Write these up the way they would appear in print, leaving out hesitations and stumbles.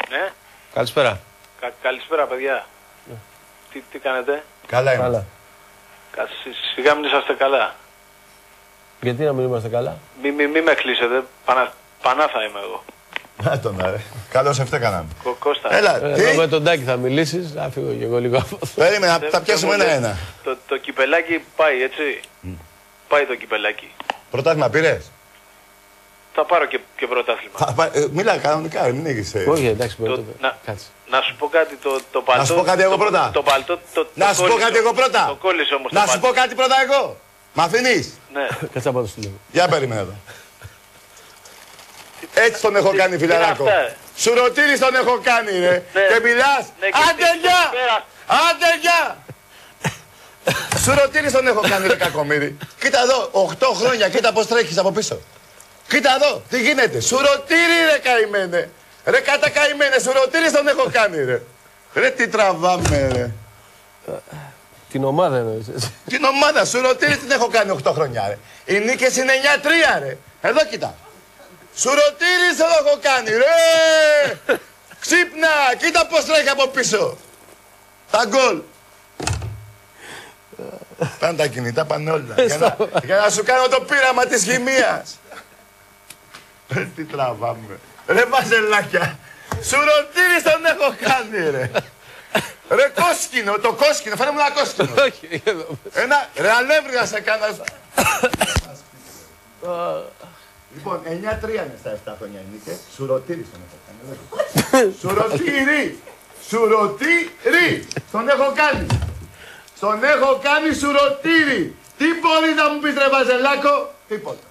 Ναι. Καλησπέρα. Καλησπέρα, παιδιά. Τι κάνετε? Καλά είμαι. Σιγά μην είσαστε καλά. Γιατί να μην είμαστε καλά? Μη με κλείσετε. Πανά θα είμαι εγώ. Να τον άρε. Καλώς έφτεκαναν. Κώστα. Έλα, τι? Με τον Τάκη θα μιλήσεις, να φύγω και εγώ λίγο. Περίμενα, θα πιάσουμε ένα-ένα. Το κυπελάκι πάει, έτσι. Πάει το κυπελάκι. Πρωτάθλημα πήρες? Θα πάρω και πρωτάθλημα. Μίλα κανονικά, μην έχεις. Όχι, εντάξει, κάτσε. Να σου πω κάτι, το παλτό. Να σου πω κάτι εγώ πρώτα. Το παλτό. Να σου πω κάτι εγώ πρώτα. Το κόλλησε όμως. Να σου πω κάτι πρώτα εγώ. Μ' αφήνεις? Ναι. Κάτσε να πάω στο λίγο. Για περίμενε εδώ. Έτσι τον έχω κάνει, φιλαράκο. Σουρωτήρης τον έχω κάνει, ρε. Και μιλάς. Άντε γεια! Άντε γεια! Σουρωτήρης τον έχω κάνει, ρε κακομοίρη. Κοίτα εδώ, 8 χρόνια, κοίτα πώς τρέχεις από πίσω. Κοίτα εδώ, τι γίνεται. Σουρωτήρη, ρε καημένε. Ρε κατακαημένε, Σουρωτήρης τον έχω κάνει, ρε. Ρε τι τραβάμε, ρε. Την ομάδα εννοείς, έτσι. Την ομάδα, Σουρωτήρη την έχω κάνει 8 χρόνια, ρε. Οι νίκες είναι 9-3, ρε. Εδώ κοίτα. Σουρωτήρης τον έχω κάνει, ρε. Ξύπνα, κοίτα πώς τρέχει από πίσω. Τα γκολ. Πάνε τα κινητά, πάνε όλα. Για να σου κάνω το πείραμα της χημείας. Τι τραβάμε. Ρε μαζελάκια. Σουρωτήρης τον έχω κάνει, ρε. Ρε κόσκινο, το κόσκινο. Φέρε μου ένα κόσκινο. Ένα, ρε αλεύρι να σε κάνω. Λοιπόν, 9-3 είναι στα 7 χρόνια οι νίκες. Σουρωτήρης τον έχω κάνει. Σουρωτήρη. Σουρωτήρη. Τον έχω κάνει. Τον έχω κάνει Σουρωτήρη. Τι μπορεί να μου πεις, ρε Βαζελάκο? Τίποτα.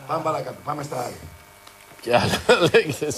Πάμε παρακάτω, πάμε στα άλλα. Κι άλλα λέγες.